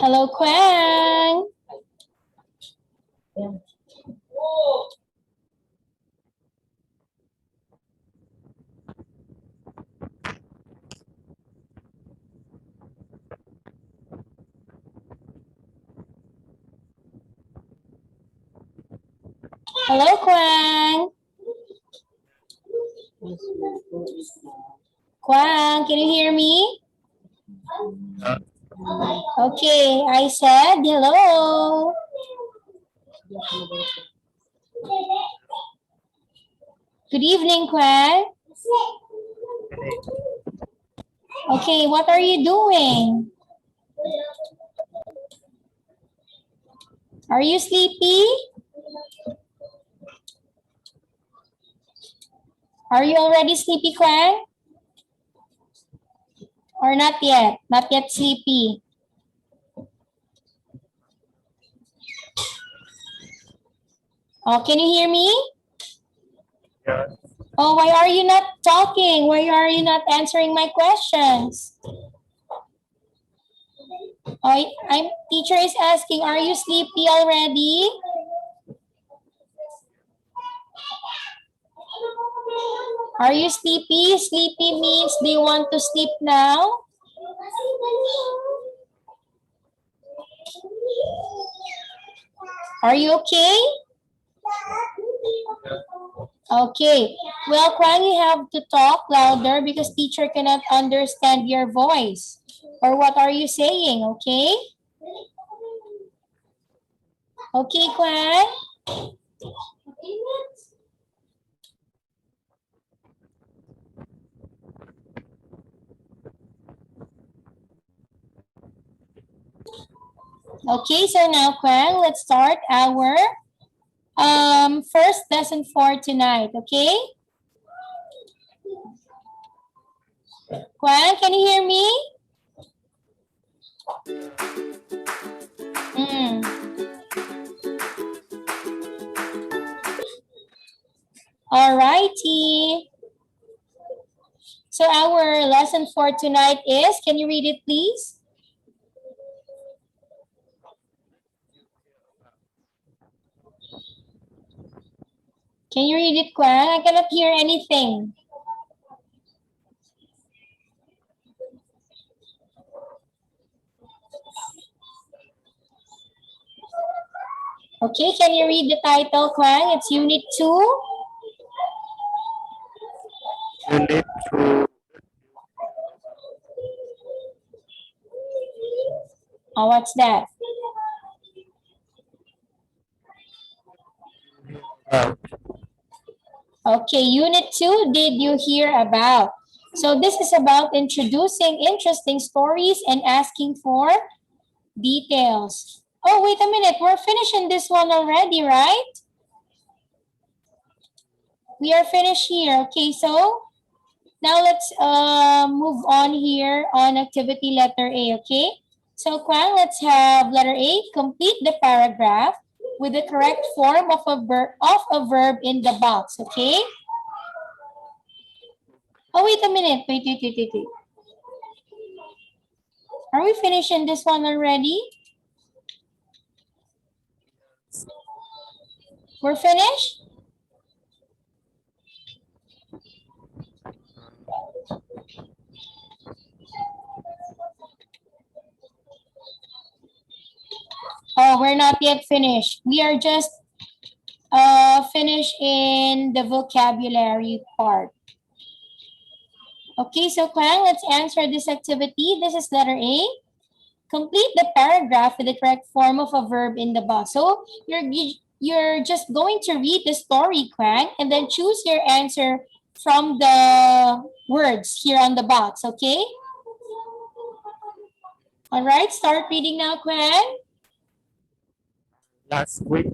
Hello, Quang. Hello, Quang. Quang, can you hear me? Okay, I said hello. Good evening, Quang. Okay, what are you doing? Are you sleepy? Are you already sleepy, Quang? Or not yet? Not yet sleepy. Oh, can you hear me? Yes. Oh, why are you not talking? Why are you not answering my questions? Oh, teacher is asking, are you sleepy already? Are you sleepy? Sleepy means do you want to sleep now? Are you okay? Okay. Well, Kwang, you have to talk louder because teacher cannot understand your voice. Or what are you saying, okay? Okay, Kwang? Okay, so now, Kwang, let's start our first lesson for tonight, okay? Kwang, can you hear me? All righty. So our lesson for tonight is, can you read it, please? Can you read it, Kwang? I cannot hear anything. Okay, can you read the title, Kwang? It's Unit 2. Unit 2. Oh, what's that? Okay, Unit 2, did you hear about? So this is about introducing interesting stories and asking for details. Oh, wait a minute. We're finishing this one already, right? We are finished here. Okay, so now let's move on here on activity letter A, okay? So Kwang, let's have letter A, complete the paragraph with the correct form of a verb in the box, okay? Oh, wait a minute. Wait. Are we finishing this one already? We're finished? Oh, we're not yet finished. We are just finished in the vocabulary part. Okay, so Kwang, let's answer this activity. This is letter A. Complete the paragraph with the correct form of a verb in the box. So you're just going to read the story, Kwang, and then choose your answer from the words here on the box, okay? All right, start reading now, Kwang. Last week,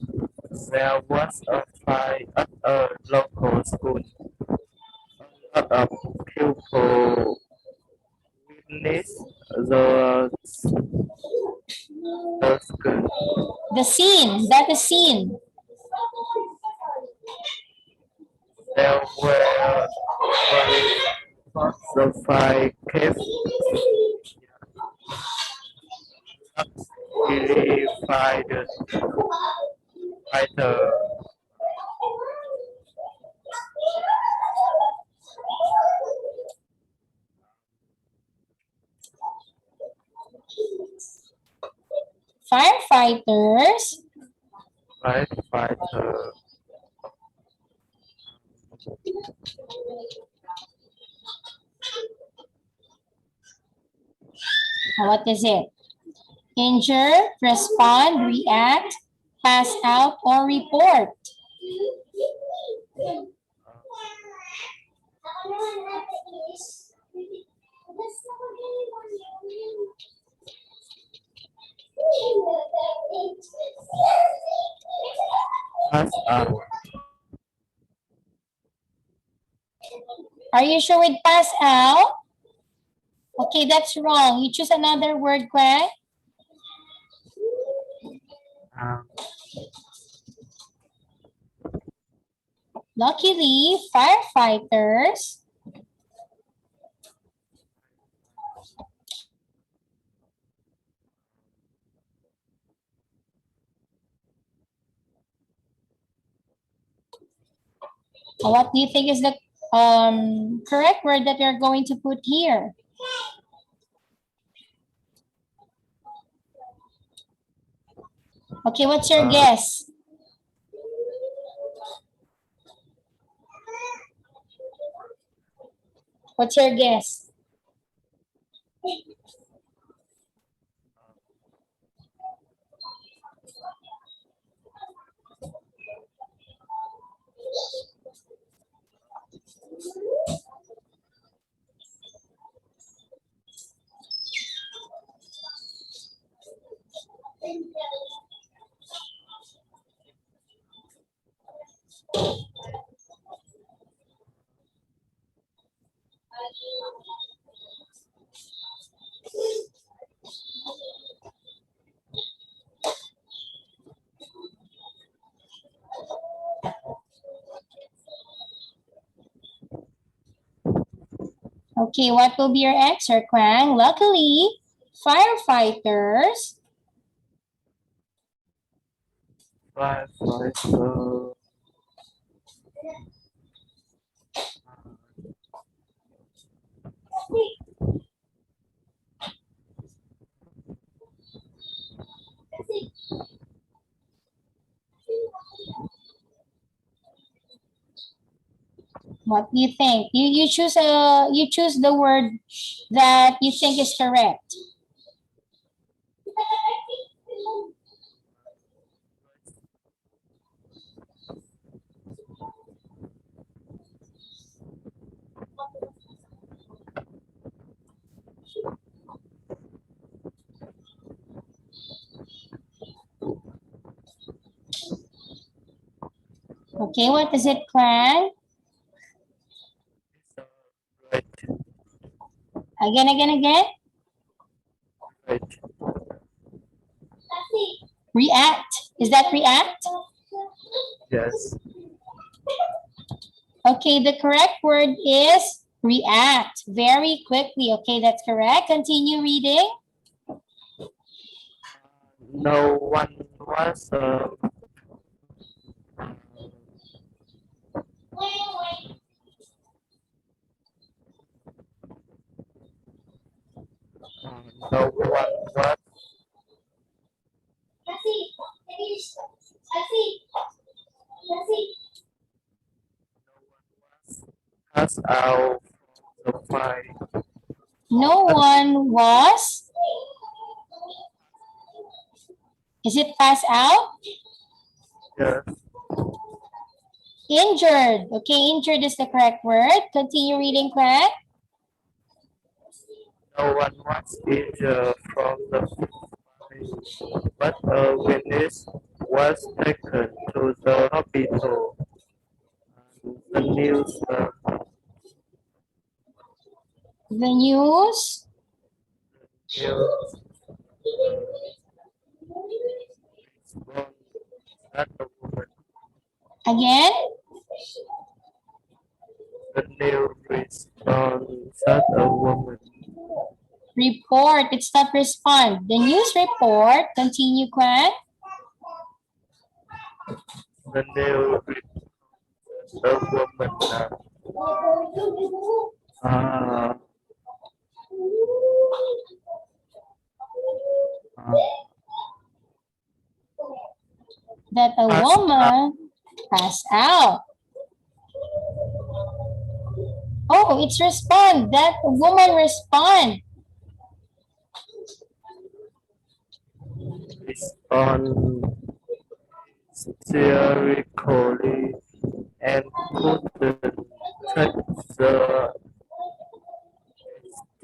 there was a fight at a local school. A lot of pupils witnessed the school. The scene, that is scene. There were the five kids. luckily fighter Firefighters. firefighter What is it? Injure, respond, react, pass out, or report. pass out. Are you sure with pass out? Okay, that's wrong. You choose another word, Greg. Um, Luckily, firefighters. What do you think is the correct word that we're going to put here? Okay, what's your guess? What's your guess? Okay, what will be your answer, Kwang? Luckily, firefighters. firefighter What do you think? You choose the word that you think is correct. Okay, what is it, Kwang? right, Again. right. React. Is that react? Yes. Okay, the correct word is react. Very quickly. Okay, that's correct. Continue reading. No one was no one was pass out from the fire. No one was. Is it pass out? Yes. Injured. Okay, injured is the correct word. Continue reading, Craig. No one was injured from the fire, but a witness was taken to the hospital. The news The news. news that the woman Again. the news responds that a woman Report. It's not respond. The news report. Continue, Kwan. The new the woman uh, That a passed out. woman passed out. Oh, it's respond. That woman respond. Respond hysterically and couldn't take the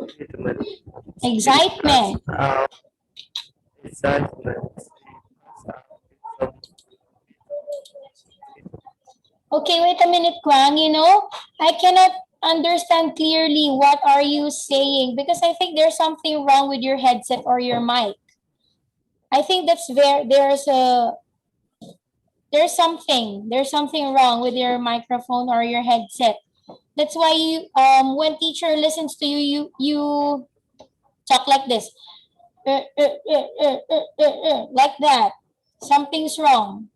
statement. Excitement. Out excitement. Okay, wait a minute, Kwang. You know, I cannot understand clearly what are you saying because I think there's something wrong with your headset or your mic. I think that's there's something wrong with your microphone or your headset. That's why you when teacher listens to you, you talk like this. Like that. Something's wrong.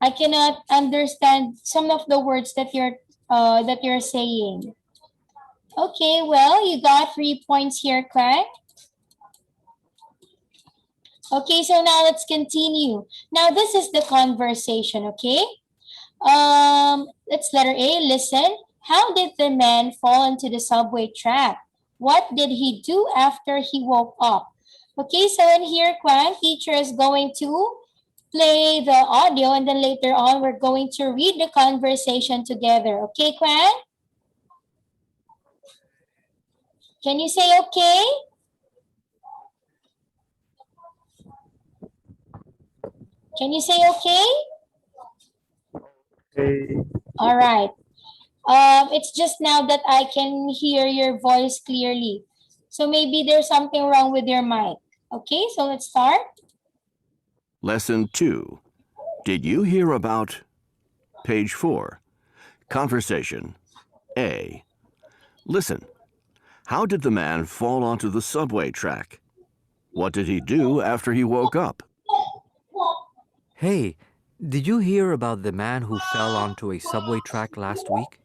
I cannot understand some of the words that you're saying. Okay, well, you got 3 points here, Craig. Okay, so now let's continue. Now this is the conversation, okay? Let's letter A, listen. How did the man fall into the subway track? What did he do after he woke up? Okay, so in here, Kwan, teacher is going to play the audio and then later on we're going to read the conversation together. Okay, Kwan? Can you say okay? Can you say okay? Okay. All right. It's just now that I can hear your voice clearly. So maybe there's something wrong with your mic. Okay, so let's start. Lesson 2. Did you hear about? Page 4. Conversation. A. Listen. How did the man fall onto the subway track? What did he do after he woke up? Hey, did you hear about the man who fell onto a subway track last week?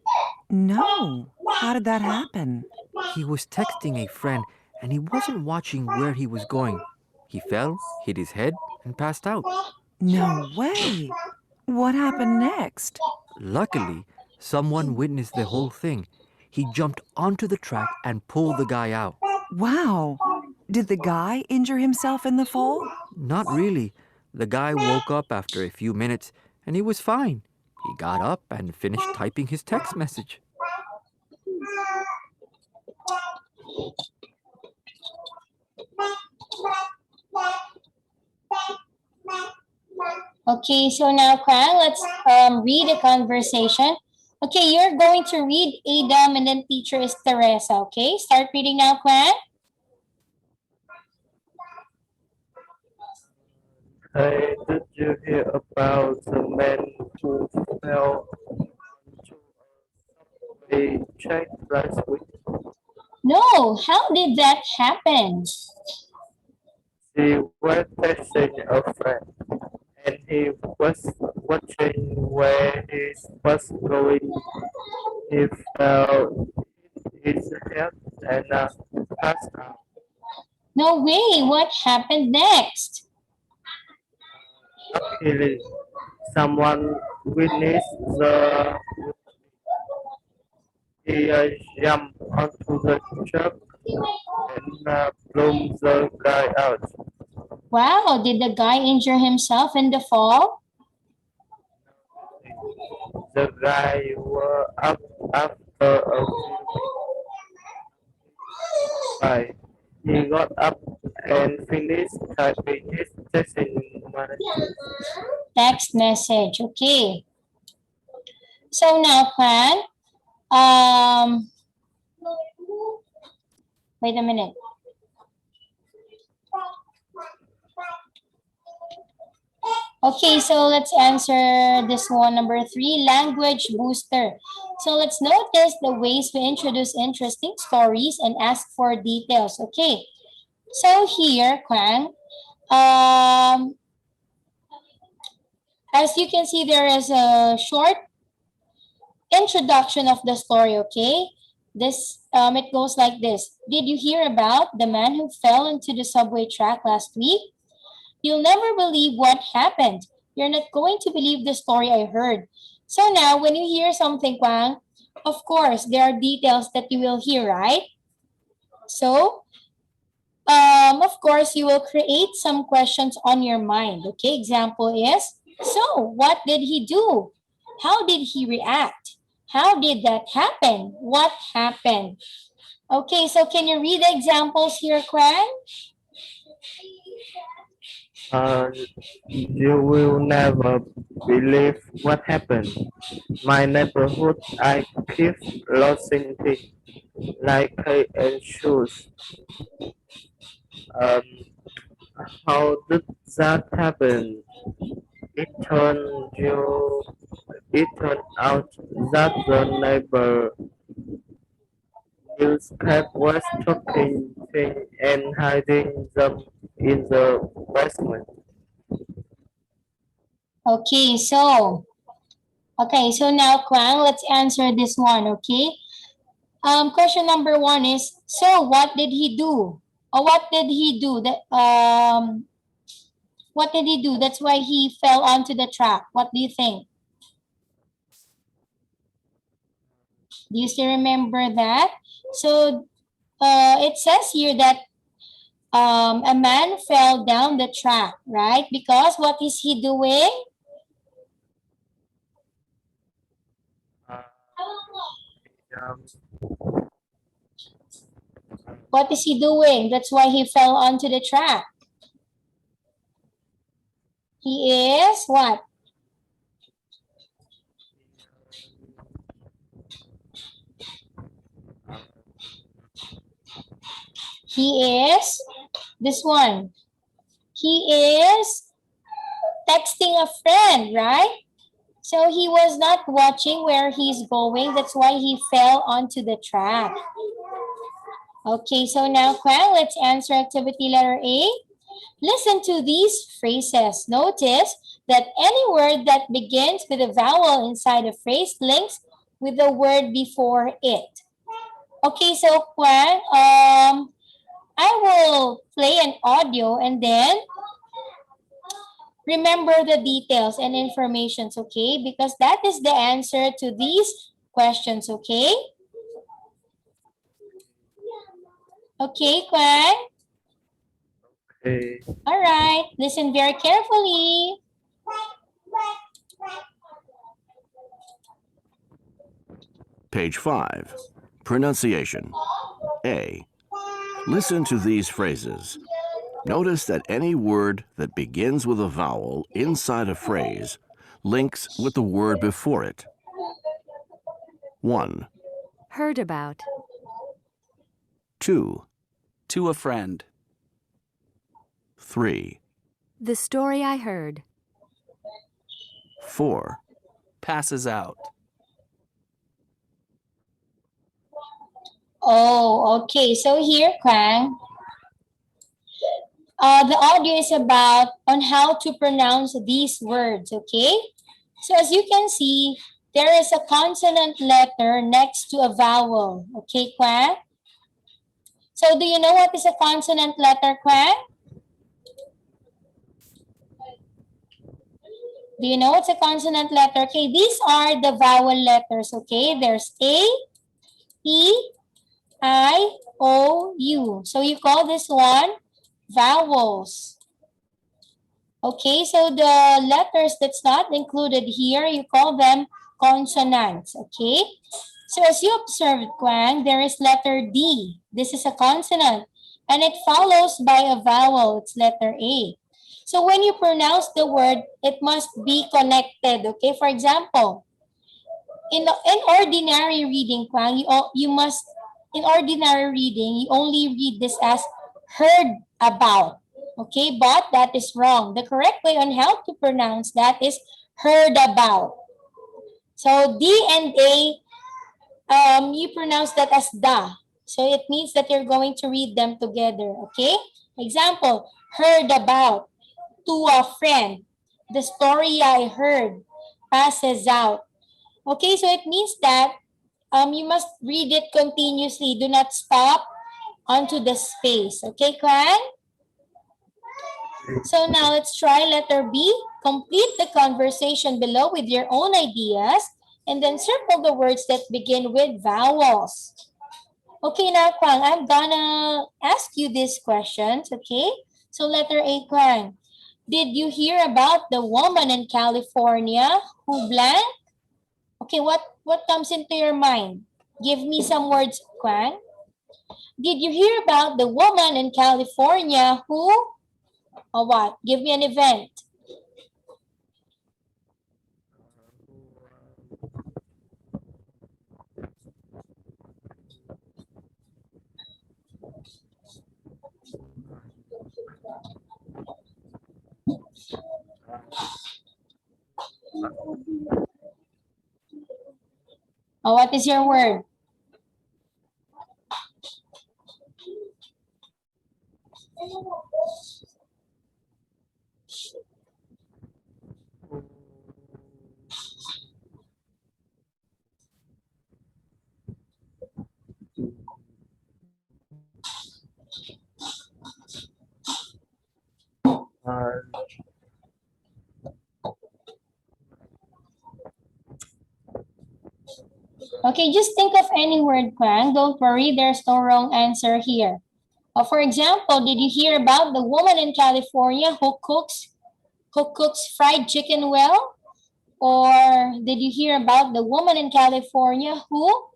No. How did that happen? He was texting a friend and he wasn't watching where he was going. He fell, hit his head, and passed out. No way. What happened next? Luckily, someone witnessed the whole thing. He jumped onto the track and pulled the guy out. Wow. Did the guy injure himself in the fall? Not really. The guy woke up after a few minutes and he was fine. He got up and finished typing his text message. Okay, so now, Kwan, let's read the conversation. Okay, you're going to read Adam and then teacher is Teresa, okay? Start reading now, Kwan. Hey, did you hear about the man who fell onto a subway track last week? No, how did that happen? He was texting a friend, and he was watching where he was going. He fell, hit his head, and passed out. No way, what happened next? Luckily, someone witnessed the he jumped onto the truck and blew the guy out. Wow, did the guy injure himself in the fall? The guy was up after a few minutes. He got up and finished typing his Text message, okay. So now, Kwan, wait a minute. Okay, so let's answer this one, number 3, language booster. So let's notice the ways we introduce interesting stories and ask for details. Okay. So here, Kwang, as you can see, there is a short introduction of the story, okay? It goes like this. Did you hear about the man who fell into the subway track last week? You'll never believe what happened. You're not going to believe the story I heard. So now, when you hear something, Kwang, of course, there are details that you will hear, right? So, of course, you will create some questions on your mind. Okay, example is, so what did he do? How did he react? How did that happen? What happened? Okay, so can you read the examples here, Kwang? You will never believe what happened. My neighborhood, I keep losing things like clothes and shoes. Um, how did that happen? It turned you. It turned out that the neighbor newspaper was taking things and hiding them in the basement. Okay, so now, Kwang, let's answer this one, okay? Question number 1 is, so what did he do? Or what did he do? What did he do? That's why he fell onto the track. What do you think? Do you still remember that? So it says here that a man fell down the track, right? Because what is he doing? Um, What is he doing? That's why he fell onto the track. He is what? He is this one. He is texting a friend, right? So he was not watching where he's going. That's why he fell onto the track. Okay, so now, Kwang, let's answer activity letter A. Listen to these phrases. Notice that any word that begins with a vowel inside a phrase links with the word before it. Okay, so Kwang, I will play an audio and then remember the details and informations, okay? Because that is the answer to these questions, okay? Okay, Kwang? okay. All right, listen very carefully. Page 5. Pronunciation. A. Listen to these phrases. Notice that any word that begins with a vowel inside a phrase links with the word before it. 1, Heard about. 2, To a friend. 3, The story I heard. 4, Passes out. Oh, okay. So here, Kwang, the audio is about on how to pronounce these words, okay? So as you can see, there is a consonant letter next to a vowel, okay, Kwang? So do you know what is a consonant letter, Kwang? Do you know what's a consonant letter? Okay, these are the vowel letters, okay? There's A, E, I, O, U. So you call this one vowels. Okay, so the letters that's not included here, you call them consonants, okay? So as you observed, Kwang, there is letter D. This is a consonant, and it follows by a vowel. It's letter A. So when you pronounce the word, it must be connected, okay? For example, in ordinary reading, Kwang, in ordinary reading, you only read this as heard about. Okay, but that is wrong. The correct way on how to pronounce that is heard about. So D and A you pronounce that as da. So it means that you're going to read them together, okay? Example, heard about, to a friend. The story I heard passes out. Okay, so it means that you must read it continuously. Do not stop onto the space. Okay, Kwan? So now let's try letter B. Complete the conversation below with your own ideas and then circle the words that begin with vowels. Okay, now Kwang, I'm gonna ask you these questions, okay? So letter A, Kwang. Did you hear about the woman in California who blank? Okay, what comes into your mind? Give me some words, Kwang. Did you hear about the woman in California who, or what? Give me an event. Oh, what is your word? Okay, just think of any word, Kwang. Don't worry, there's no wrong answer here. For example, did you hear about the woman in California who cooks fried chicken well? Or did you hear about the woman in California who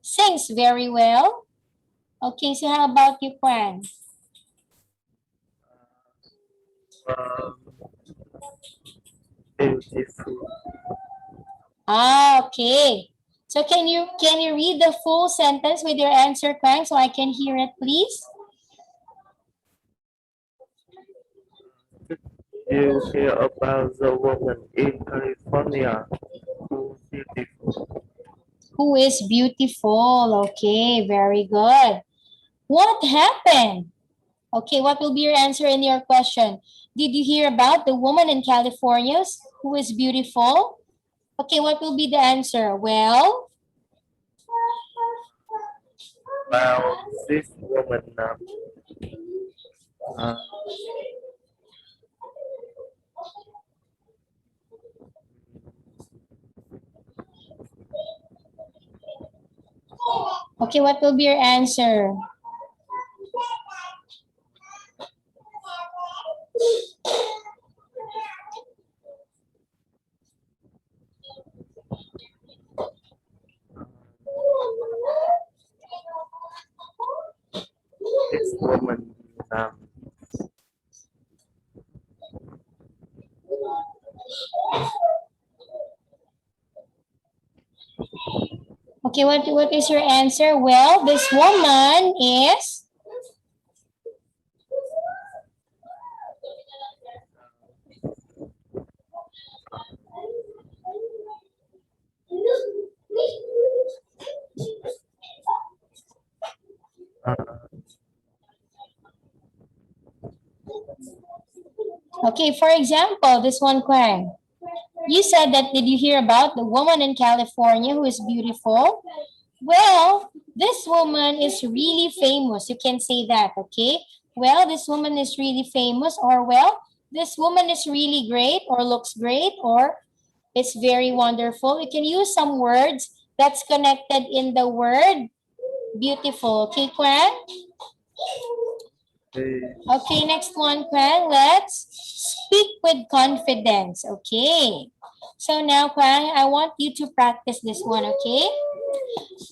sings very well? Okay, so how about you, Kwang? Beautiful. Okay. So can you read the full sentence with your answer, Kwang, so I can hear it, please? You hear about the woman in California who beautiful. Who is beautiful? Okay, very good. What happened? Okay, what will be your answer in your question? Did you hear about the woman in California who is beautiful? Okay, what will be the answer? Well, About this woman okay, what will be your answer? this woman Okay, what is your answer? Well, this woman is... Okay, for example, this one, Kwang. You said that, did you hear about the woman in California who is beautiful? Well, this woman is really famous. You can say that, okay? Well, this woman is really famous, or well, this woman is really great, or looks great, or it's very wonderful. You can use some words that's connected in the word beautiful. Okay, Kwan? Okay, next one, Kwan. Let's speak with confidence. Okay. So now, Kwan, I want you to practice this one, okay?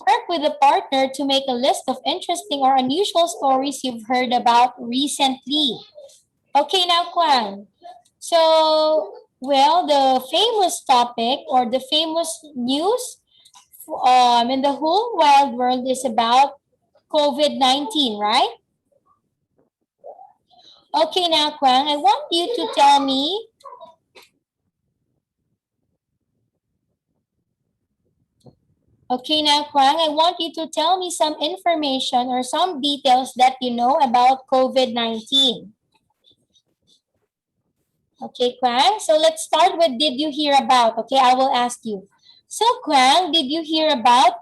Work with a partner to make a list of interesting or unusual stories you've heard about recently. Okay, now, Kwan. So, well, the famous topic or the famous news in the whole wide world is about COVID-19, right? Okay, now, Kwang, I want you to tell me Okay, now, Kwang, I want you to tell me some information or some details that you know about COVID-19. Okay, Kwang, so let's start with did you hear about? Okay, I will ask you. So, Kwang, did you hear about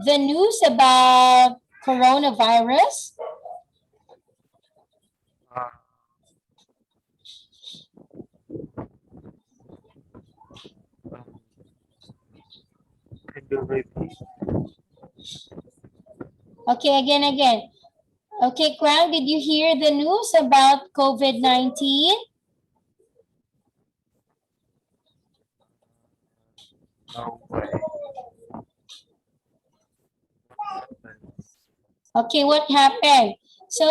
the news about coronavirus? Uh, um, can you repeat? Okay, again. Okay, Kwang, did you hear the news about COVID-19? No way. Okay, what happened? So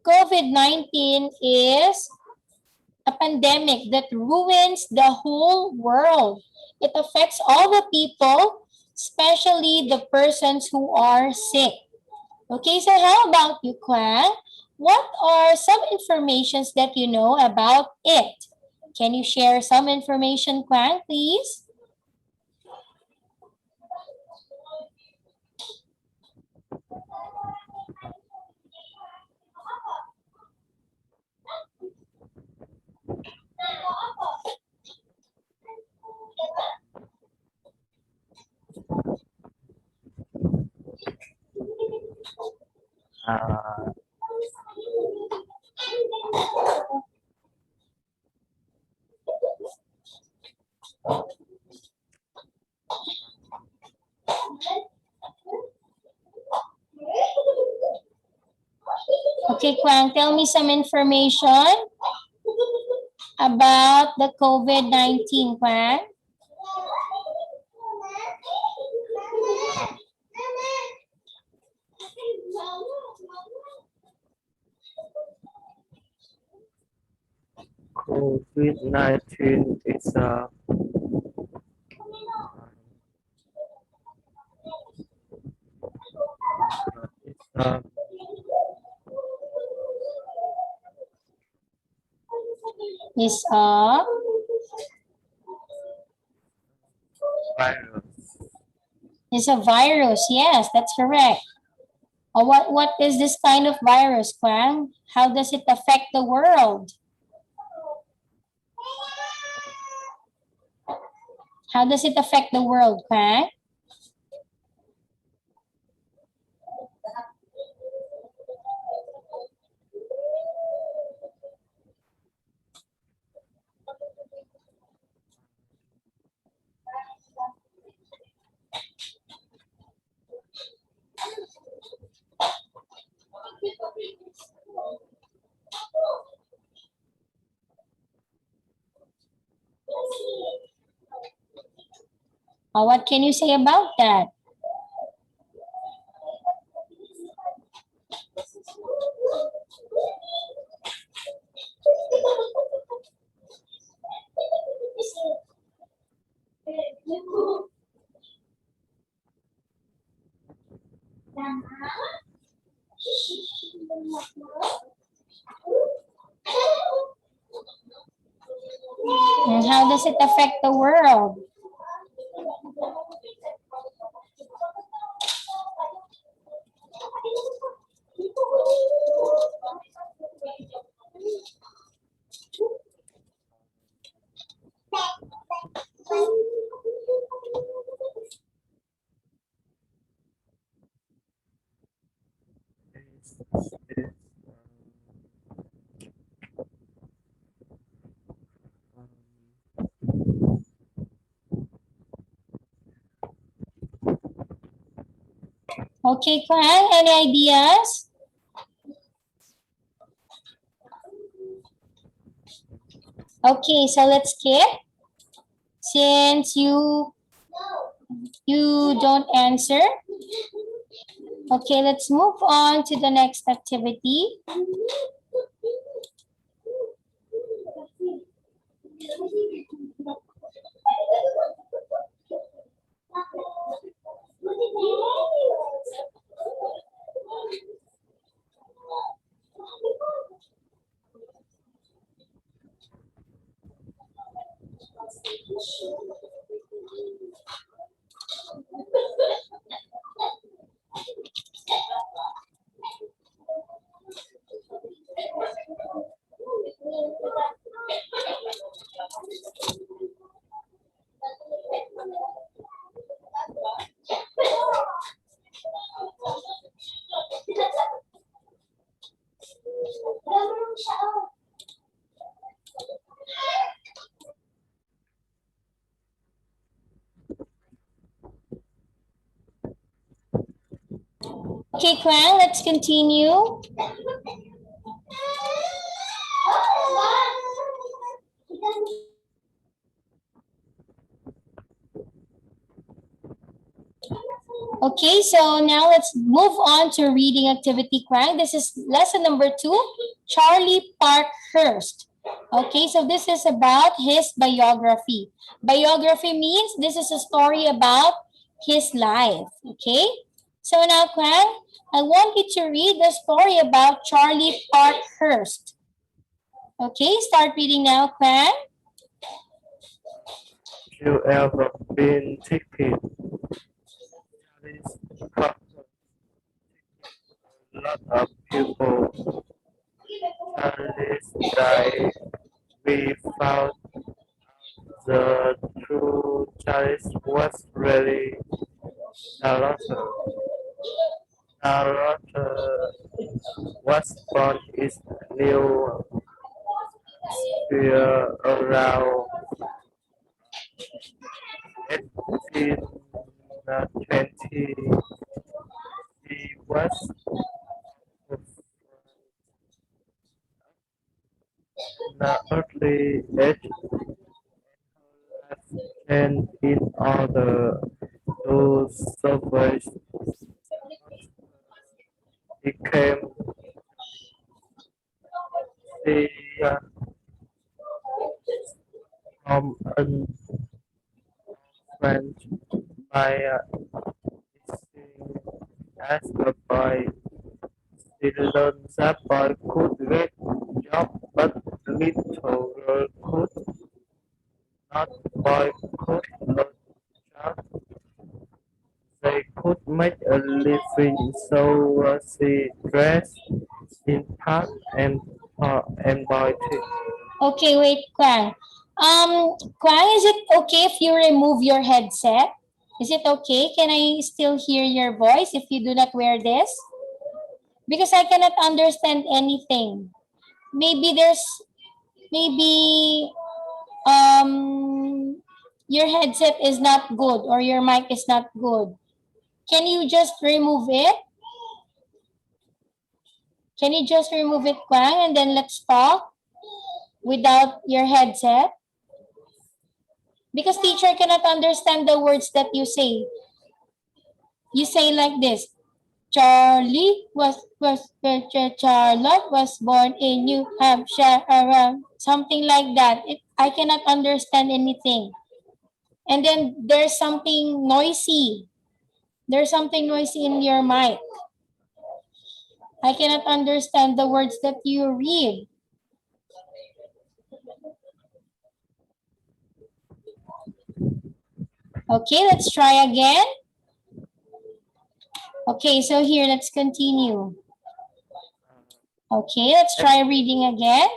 COVID-19 is a pandemic that ruins the whole world. It affects all the people, especially the persons who are sick. Okay, so how about you, Kwang? What are some informations that you know about it? Can you share some information, Kwang, please? Uh, Okay, Kwang, tell me some information about the COVID-19, Kwang. COVID-19 is a it's a Is a virus. is a virus. Yes, that's correct. What is this kind of virus, Kwang? How does it affect the world? How does it affect the world, Kwang? What can you say about that? And how does it affect the world? It's, Okay, Kwang, any ideas? Okay, so let's skip. Since you don't answer. Okay, let's move on to the next activity. Okay, Kwang, let's continue. Okay, so now let's move on to reading activity, Kwang. This is lesson number 2, Charlie Parkhurst. Okay, so this is about his biography. Biography means this is a story about his life. Okay, so now, Kwang, I want you to read the story about Charlie Parkhurst. Okay, start reading now, Kwang. You ever been ticket? Charlie's Parker. A lot of people. Charlie's died. We found the true Charles was really Charlotte. Charlotte was born in New Hampshire around 1820. She was in the early age and in order to survive became the from a French by as a boy. She learned that boy could get job, but little girl could not. Boy could learn job. They could make a living, so she dressed in part and embroidered. Okay, wait, Kwang. Kwang, is it okay if you remove your headset? Is it okay? Can I still hear your voice if you do not wear this? Because I cannot understand anything. Maybe maybe your headset is not good or your mic is not good. Can you just remove it? Can you just remove it, Kwang, and then let's talk without your headset? Because teacher cannot understand the words that you say. You say like this. Charlotte was born in New Hampshire around something like that. I cannot understand anything. And then there's something noisy. There's something noisy in your mic. I cannot understand the words that you read. Okay, let's try again. Okay, so here, let's continue. Okay, let's try reading again.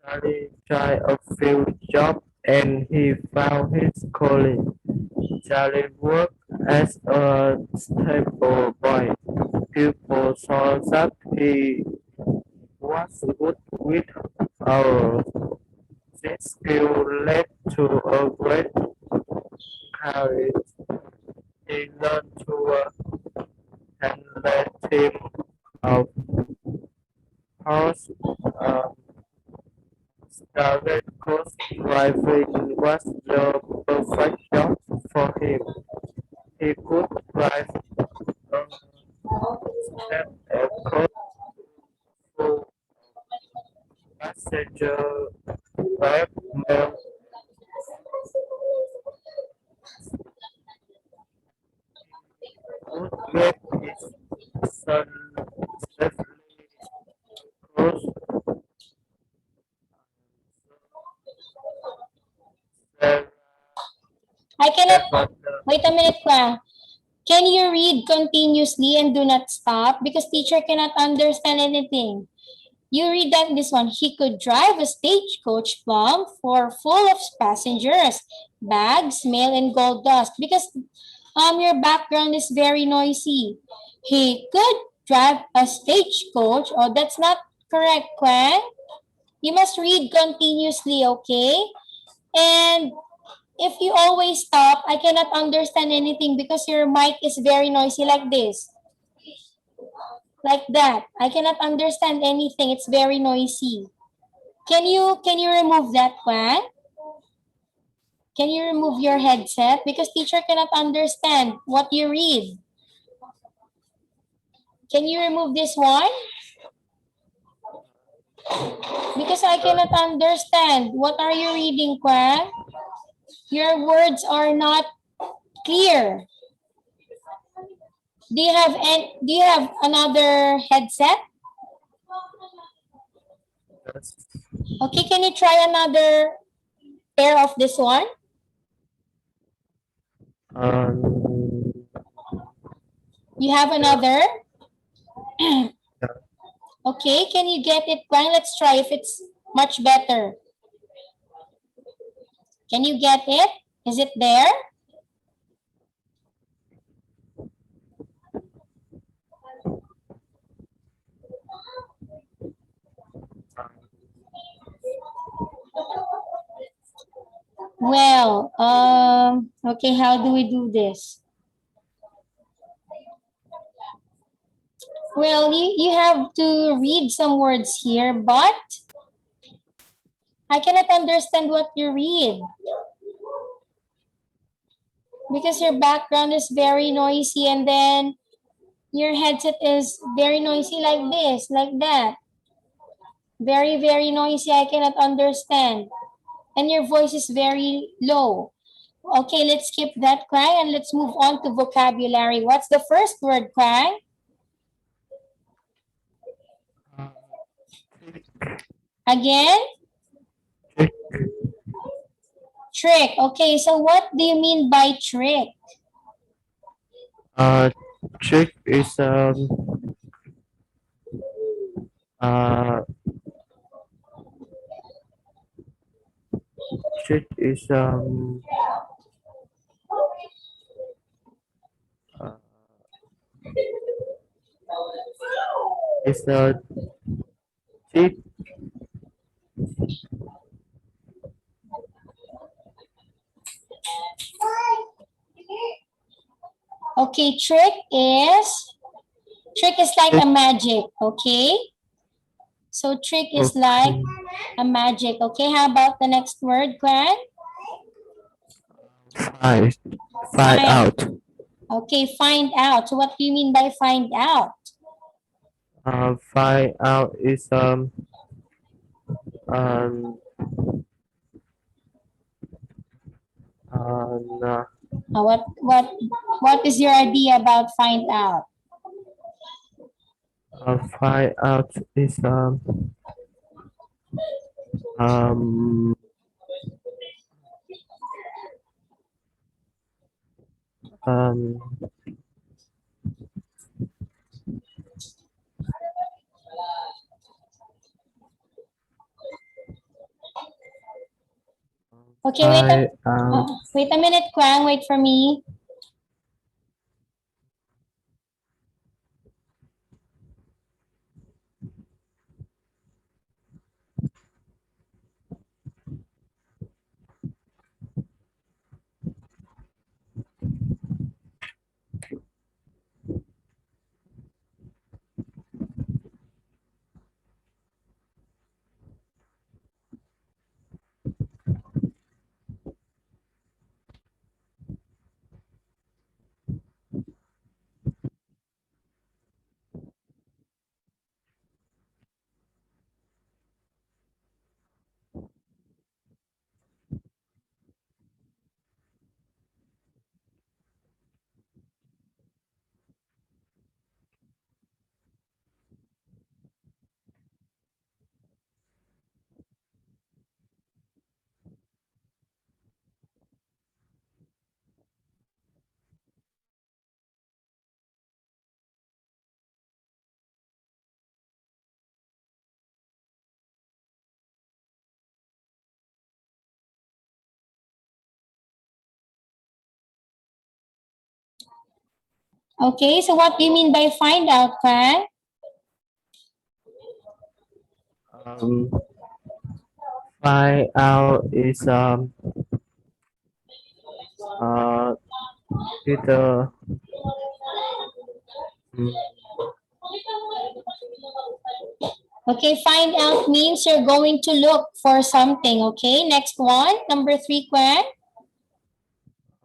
Charlie tried a few jobs and he found his calling. Charlie worked as a stable boy. People saw that he was good with our this skill led to a great career. He learned to work and led team of horse. Started course driving was the perfect job for him. He could drive a step across full passenger web mail. Would get his son safely across the I cannot, but wait a minute, Kwang. Can you read continuously and do not stop? Because teacher cannot understand anything. You read that this one. He could drive a stagecoach plumb for full of passengers, bags, mail, and gold dust. Because your background is very noisy. He could drive a stagecoach. Oh, that's not correct, Kwang. You must read continuously, okay? And if you always stop, I cannot understand anything because your mic is very noisy like this. Like that. I cannot understand anything. It's very noisy. Can you remove that, Kwan? Can you remove your headset? Because teacher cannot understand what you read. Can you remove this one? Because I cannot understand. What are you reading, Kwan? Your words are not clear. Do you have another headset? Yes. Okay, can you try another pair of this one? Um, You have another? yeah. Okay, can you get it, Kwan? Let's try if it's much better. Can you get it? Is it there? Well, okay, how do we do this? Well, you have to read some words here, but I cannot understand what you read because your background is very noisy and then your headset is very noisy like this, like that. Very, very noisy. I cannot understand. And your voice is very low. Okay, let's skip that, Kwang, and let's move on to vocabulary. What's the first word, Kwang? Again? Trick. Trick. Okay, so what do you mean by trick? Trick is uh trick is uh, is a tip. Okay, trick is like a magic, okay? So trick is like a magic, okay? How about the next word, Gwen? Find out. Okay, find out. So what do you mean by find out? Find out is um uh, What is your idea about find out? find out is um um Okay, find out. wait a minute, Kwang. Wait for me. Okay, so what do you mean by find out, Kwang? Find out is Uh, it mm, Okay, find out means you're going to look for something. Okay, next one, number 3, Quen.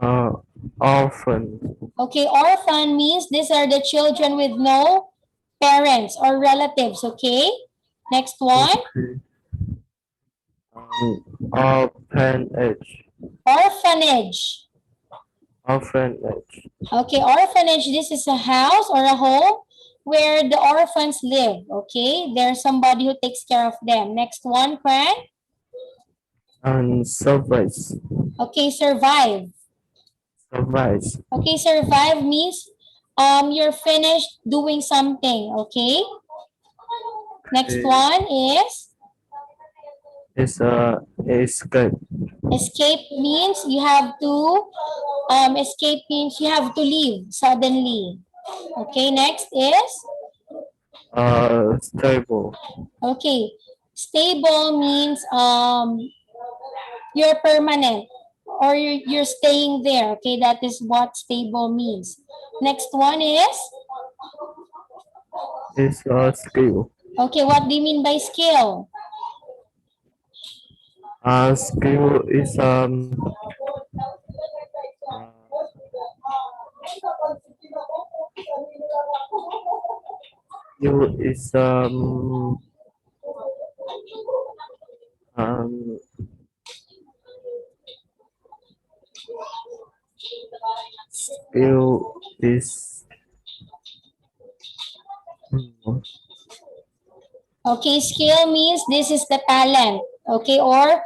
uh, orphan. Okay, orphan means these are the children with no parents or relatives. Okay, next one, Okay. Orphanage. orphanage. Orphanage. Okay, orphanage, this is a house or a home where the orphans live. Okay, there's somebody who takes care of them. Next one, Quen. And service. Okay, survive. Service. Okay, survive means you're finished doing something. Okay, next one is Is escape. escape means you have to escape means you have to leave suddenly. Okay, next is Stable. okay, stable means you're permanent or you're staying there. Okay, that is what stable means. Next one is Is a skill. okay, what do you mean by skill? Skill is skill is um skill is hmm, Okay, skill means this is the talent, okay, or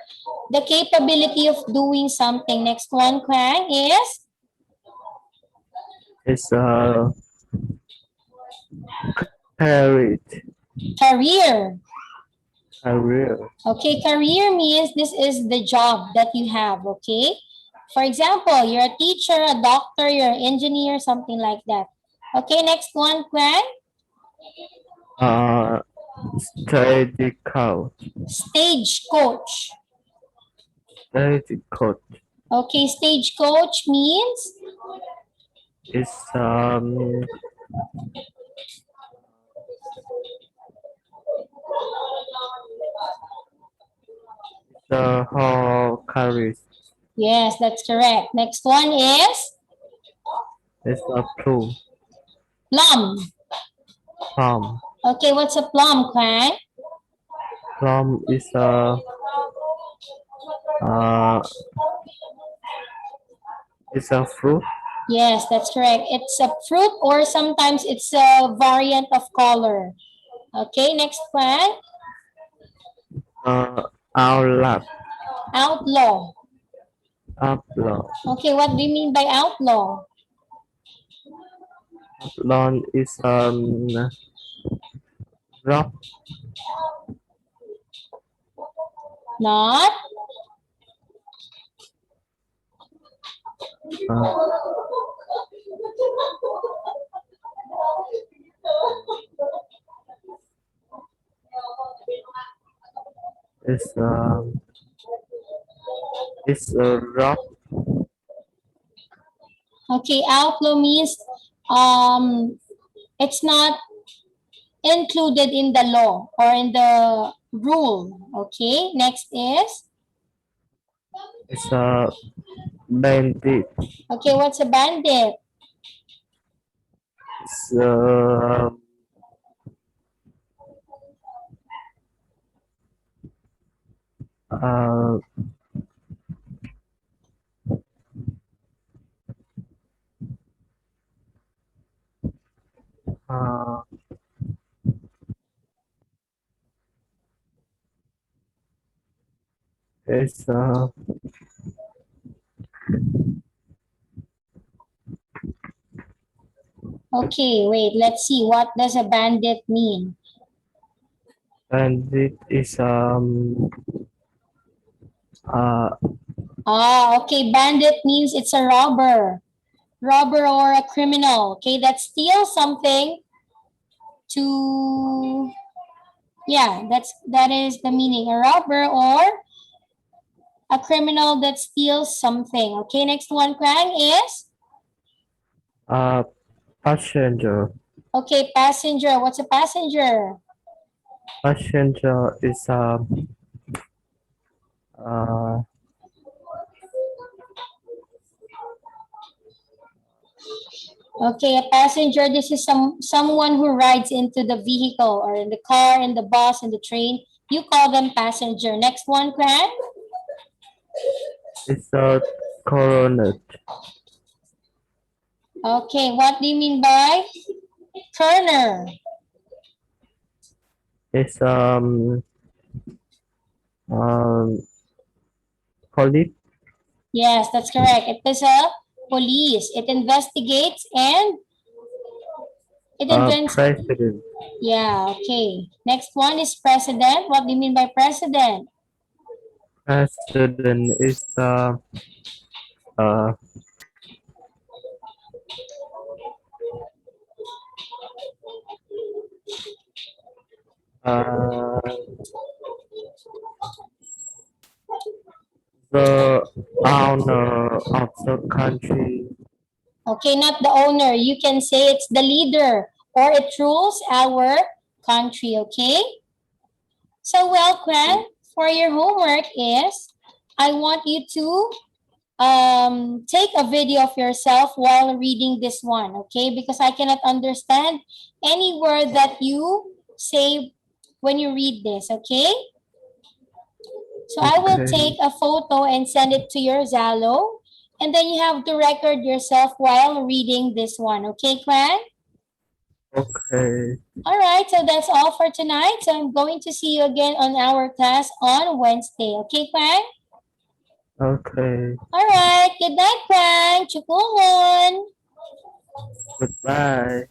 the capability of doing something. Next one, Kwang, is carried career. career. Okay, career means this is the job that you have, okay? For example, you're a teacher, a doctor, you're an engineer, something like that. Okay, next one, Kwang, Study coach. stage coach. Study coach Okay, stage coach means is the whole carries yes, that's correct. Next one is a plum. plum. Plum. Okay, what's a plum, Kwang? Plum uh is a fruit. Yes, that's correct. It's a fruit or sometimes it's a variant of color. Okay, next one. Outlaw. Outlaw. Outlaw. Okay, what do you mean by outlaw? Outlaw is rock. Not. Uh, is it's a rock. Okay, outlaw means it's not included in the law or in the rule. Okay, next is It's a bandit. okay, what's a bandit? It's uh, uh, it's Okay, wait, let's see. What does a bandit mean? bandit is uh Okay, bandit means it's a robber. Robber or a criminal, okay, that steals something to, yeah, that is the meaning, a robber or A criminal that steals something. Okay, next one, Krang, is? Passenger. Okay, passenger. What's a passenger? Passenger is uh, Okay, a passenger, this is someone who rides into the vehicle or in the car, in the bus, in the train. You call them passenger. Next one, Krang. is a coronet. Okay, what do you mean by Kerner? Is police Yes, that's correct. It is a police. It investigates and it invents. president. Yeah, okay. Next one is president. What do you mean by president? President is uh, uh, the owner of the country. Okay, not the owner. You can say it's the leader or it rules our country, okay? So, well, Kwan, for your homework is I want you to take a video of yourself while reading this one, okay? Because I cannot understand any word that you say when you read this, okay? So I will Okay. take a photo and send it to your Zalo. And then you have to record yourself while reading this one. Okay, Kwan? Okay. All right, so that's all for tonight. So I'm going to see you again on our class on Wednesday. Okay, Kwan? Okay. All right, good night, Kwan. Chukungon. Goodbye.